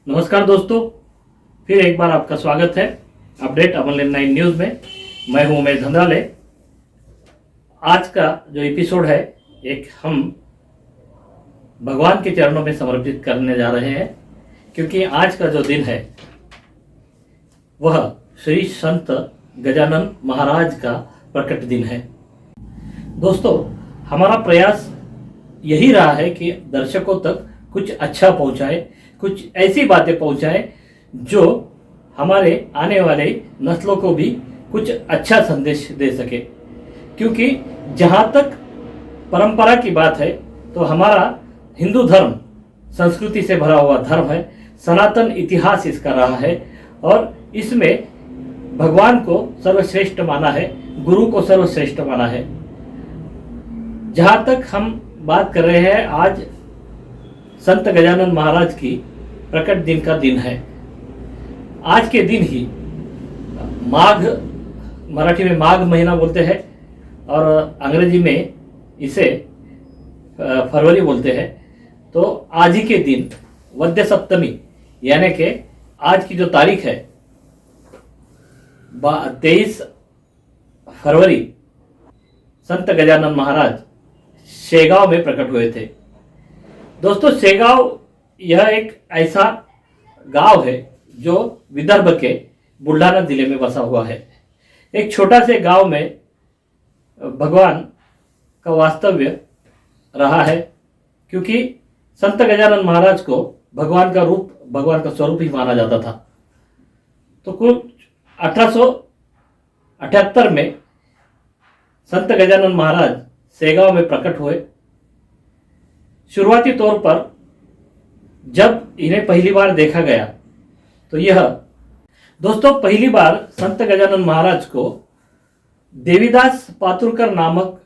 नमस्कार दोस्तों, फिर एक बार आपका स्वागत है अपडेट अमन 9 न्यूज़ में। मैं हूं उमेश धंधाले। आज का जो एपिसोड है एक हम भगवान के चरणों में समर्पित करने जा रहे हैं, क्योंकि आज का जो दिन है वह श्री संत गजानन महाराज का प्रकट दिन है। दोस्तों, हमारा प्रयास यही रहा है कि दर्शकों तक कुछ अच्छा पहुंचाए, कुछ ऐसी बातें पहुंचाए जो हमारे आने वाले नस्लों को भी कुछ अच्छा संदेश दे सके। क्योंकि जहाँ तक परंपरा की बात है तो हमारा हिंदू धर्म संस्कृति से भरा हुआ धर्म है, सनातन इतिहास इसका रहा है और इसमें भगवान को सर्वश्रेष्ठ माना है, गुरु को सर्वश्रेष्ठ माना है। जहाँ तक हम बात कर रहे हैं, आज संत गजानन महाराज की प्रकट दिन का दिन है। आज के दिन ही माघ, मराठी में माघ महीना बोलते हैं और अंग्रेजी में इसे फरवरी बोलते हैं। तो आज ही के दिन वद्य सप्तमी यानी कि आज की जो तारीख है 23 फरवरी, संत गजानन महाराज शेगांव में प्रकट हुए थे। दोस्तों, शेगांव यह एक ऐसा गांव है जो विदर्भ के बुल्ढाना जिले में बसा हुआ है। एक छोटा से गांव में भगवान का वास्तव्य रहा है, क्योंकि संत गजानन महाराज को भगवान का रूप, भगवान का स्वरूप ही माना जाता था। तो कुल 1878 में संत गजानन महाराज शेगांव में प्रकट हुए। शुरुआती तौर पर जब इन्हें पहली बार देखा गया तो यह दोस्तों पहली बार संत गजानन महाराज को देवीदास पातुरकर नामक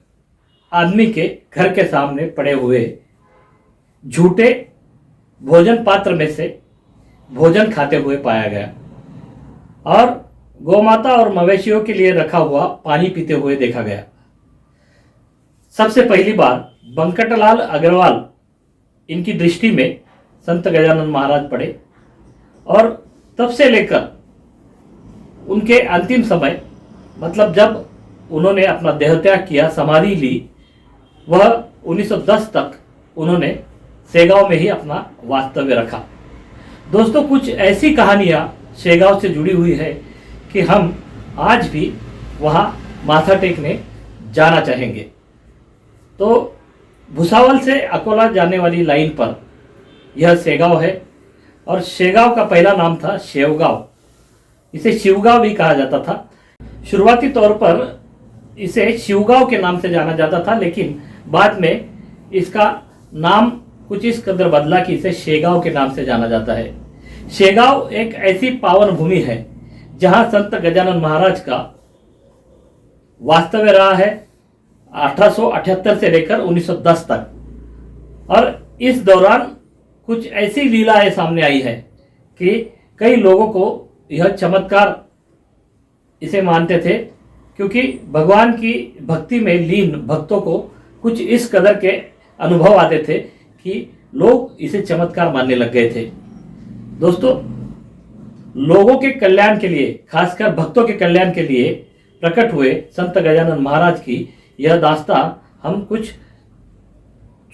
आदमी के घर के सामने पड़े हुए झूठे भोजन पात्र में से भोजन खाते हुए पाया गया और गौमाता और मवेशियों के लिए रखा हुआ पानी पीते हुए देखा गया। सबसे पहली बार बंकटलाल अग्रवाल इनकी दृष्टि में संत गजानन महाराज पड़े और तब से लेकर उनके अंतिम समय, मतलब जब उन्होंने अपना देहत्याग किया, समाधि ली, वह 1910 तक उन्होंने शेगांव में ही अपना वास्तव्य रखा। दोस्तों, कुछ ऐसी कहानियां शेगांव से जुड़ी हुई है कि हम आज भी वहां माथा टेकने जाना चाहेंगे। तो भुसावल से अकोला जाने वाली लाइन पर यह शेगांव है और शेगांव का पहला नाम था शेवगांव। इसे शिवगांव भी कहा जाता था। शुरुआती तौर पर इसे शिवगांव के नाम से जाना जाता था, लेकिन बाद में इसका नाम कुछ इस कदर बदला कि इसे शेगांव के नाम से जाना जाता है। शेगांव एक ऐसी पावन भूमि है जहां संत गजानन महाराज का वास्तव्य रहा है 1878 से लेकर 1910 तक। और इस दौरान कुछ ऐसी लीलाएं सामने आई है कि कई लोगों को यह चमत्कार इसे मानते थे, क्योंकि भगवान की भक्ति में लीन भक्तों को कुछ इस कदर के अनुभव आते थे कि लोग इसे चमत्कार मानने लग गए थे। दोस्तों, लोगों के कल्याण के लिए, खासकर भक्तों के कल्याण के लिए प्रकट हुए संत गजानन महाराज की यह दास्तां हम कुछ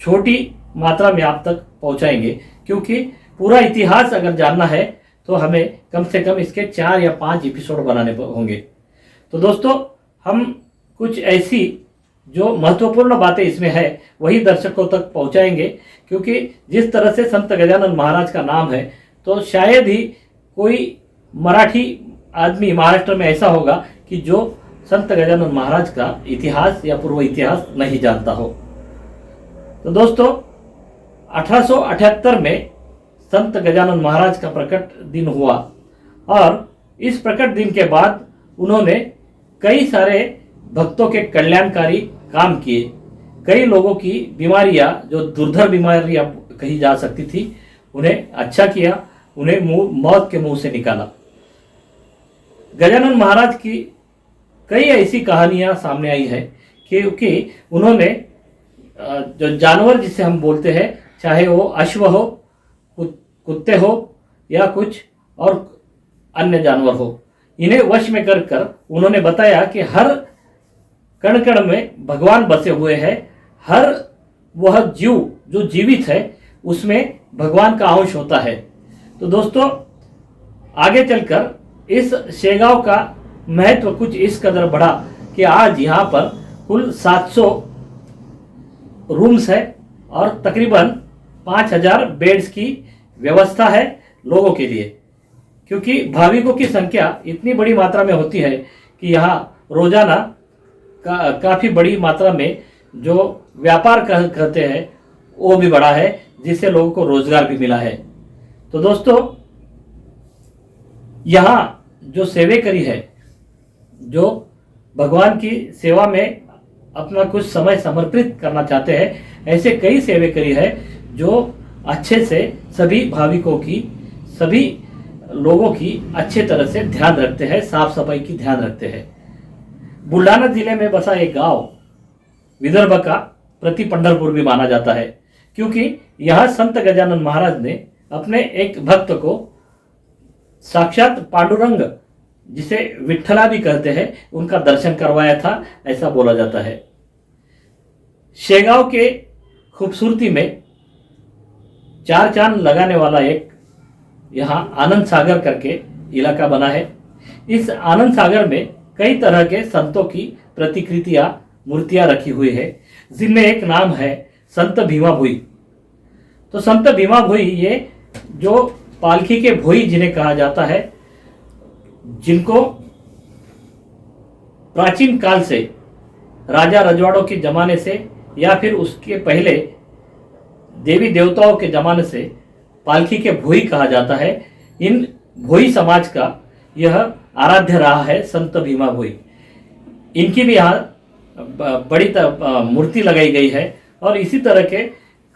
छोटी मात्रा में आप तक पहुंचाएंगे, क्योंकि पूरा इतिहास अगर जानना है तो हमें कम से कम इसके 4 या 5 एपिसोड बनाने होंगे। तो दोस्तों, हम कुछ ऐसी जो महत्वपूर्ण बातें इसमें है वही दर्शकों तक पहुंचाएंगे, क्योंकि जिस तरह से संत गजानन महाराज का नाम है तो शायद ही कोई मराठी आदमी महाराष्ट्र में ऐसा होगा कि जो संत गजानन महाराज का इतिहास या पूर्व इतिहास नहीं जानता हो। तो दोस्तों, 1878 में संत गजानन महाराज का प्रकट दिन हुआ और इस प्रकट दिन के बाद उन्होंने कई सारे भक्तों के कल्याणकारी काम किए। कई लोगों की बीमारियां, जो दुर्धर बीमारियां कही जा सकती थी, उन्हें अच्छा किया, उन्हें मौत के मुंह से निकाला। गजानन महाराज की कई ऐसी कहानियां सामने आई है क्योंकि उन्होंने जो जानवर जिसे हम बोलते हैं, चाहे वो अश्व हो, कुत्ते हो या कुछ और अन्य जानवर हो। इन्हें वश में कर कर उन्होंने बताया कि हर कण कण में भगवान बसे हुए हैं, हर वह जीव जो जीवित है उसमें भगवान का अंश होता है। तो दोस्तों आगे चलकर इस शेगांव का महत्व कुछ इस कदर बढ़ा कि आज यहाँ पर कुल 700 रूम्स है और तकरीबन 5000 बेड्स की व्यवस्था है लोगों के लिए, क्योंकि भाविकों की संख्या इतनी बड़ी मात्रा में होती है कि यहाँ रोजाना काफ़ी बड़ी मात्रा में जो व्यापार करते हैं वो भी बढ़ा है, जिससे लोगों को रोजगार भी मिला है। तो दोस्तों यहाँ जो सेवेकरी है, जो भगवान की सेवा में अपना कुछ समय समर्पित करना चाहते हैं, ऐसे कई सेवेकरी है जो अच्छे से सभी भाविकों की, सभी लोगों की अच्छे तरह से ध्यान रखते हैं, साफ सफाई की ध्यान रखते हैं। बुल्ढाना जिले में बसा एक गांव विदर्भ का प्रति पंढरपुर भी माना जाता है, क्योंकि यहाँ संत गजानन महाराज ने अपने एक भक्त को साक्षात पांडुरंग, जिसे विठ्ठला भी कहते हैं, उनका दर्शन करवाया था, ऐसा बोला जाता है। शेगांव के खूबसूरती में चार चांद लगाने वाला एक यहाँ आनंद सागर करके इलाका बना है। इस आनंद सागर में कई तरह के संतों की प्रतिकृतियां, मूर्तियां रखी हुई है, जिनमें एक नाम है संत भीमा भोई। तो संत भीमा भोई ये जो पालकी के भोई जिन्हें कहा जाता है, जिनको प्राचीन काल से राजा रजवाड़ों के जमाने से या फिर उसके पहले देवी देवताओं के जमाने से पालकी के भोई कहा जाता है। इन भोई समाज का यह आराध्य रहा है संत भीमा भोई। इनकी भी यहाँ बड़ी मूर्ति लगाई गई है और इसी तरह के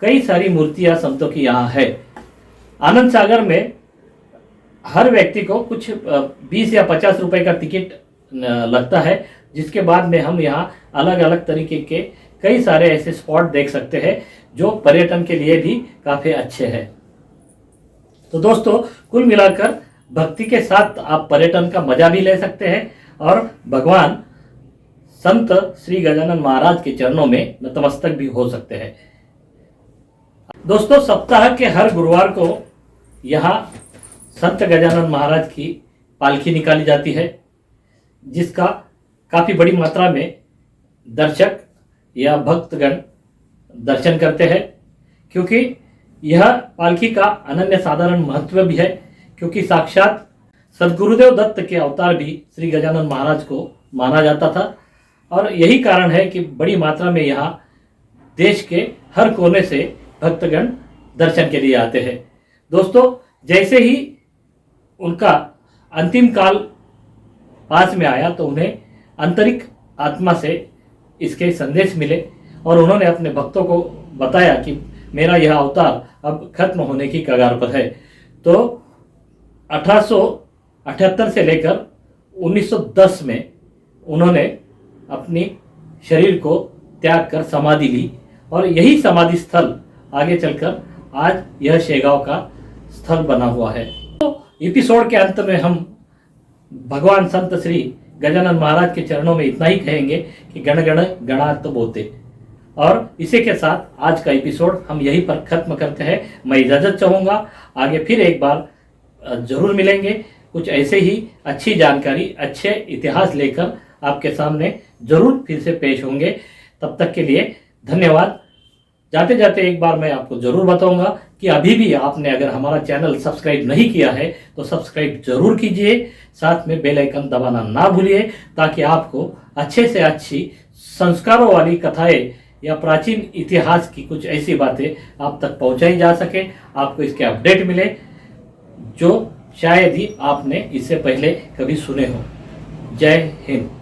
कई सारी मूर्तियाँ संतों की यहाँ है। आनंद सागर में हर व्यक्ति को कुछ 20 या 50 रुपए का टिकट लगता है, जिसके बाद में हम यहाँ अलग अलग तरीके के कई सारे ऐसे स्पॉट देख सकते हैं जो पर्यटन के लिए भी काफ़ी अच्छे हैं। तो दोस्तों कुल मिलाकर भक्ति के साथ आप पर्यटन का मजा भी ले सकते हैं और भगवान संत श्री गजानन महाराज के चरणों में नतमस्तक भी हो सकते हैं। दोस्तों सप्ताह के हर गुरुवार को यहाँ संत गजानन महाराज की पालकी निकाली जाती है, जिसका काफ़ी बड़ी मात्रा में दर्शक या भक्तगण दर्शन करते हैं, क्योंकि यह पालकी का अनन्य साधारण महत्व भी है, क्योंकि साक्षात सदगुरुदेव दत्त के अवतार भी श्री गजानन महाराज को माना जाता था। और यही कारण है कि बड़ी मात्रा में यहाँ देश के हर कोने से भक्तगण दर्शन के लिए आते हैं। दोस्तों जैसे ही उनका अंतिम काल पास में आया तो उन्हें आंतरिक आत्मा से इसके संदेश मिले और उन्होंने अपने भक्तों को बताया कि मेरा यह अवतार अब खत्म होने की कगार पर है। तो 1878 से लेकर 1910 में उन्होंने अपनी शरीर को त्याग कर समाधि ली और यही समाधि स्थल आगे चलकर आज यह शेगांव का स्थल बना हुआ है। तो एपिसोड के अंत में हम भगवान संत श्री गजानन महाराज के चरणों में इतना ही कहेंगे कि गण गण गणात बोते। और इसी के साथ आज का एपिसोड हम यहीं पर खत्म करते हैं। मैं इजाज़त चाहूँगा, आगे फिर एक बार जरूर मिलेंगे, कुछ ऐसे ही अच्छी जानकारी, अच्छे इतिहास लेकर आपके सामने जरूर फिर से पेश होंगे। तब तक के लिए धन्यवाद। जाते जाते एक बार मैं आपको जरूर बताऊंगा कि अभी भी आपने अगर हमारा चैनल सब्सक्राइब नहीं किया है तो सब्सक्राइब जरूर कीजिए, साथ में बेल आइकन दबाना ना भूलिए, ताकि आपको अच्छे से अच्छी संस्कारों वाली कथाएं या प्राचीन इतिहास की कुछ ऐसी बातें आप तक पहुंचाई जा सके, आपको इसके अपडेट मिले जो शायद ही आपने इससे पहले कभी सुने हो। जय हिंद।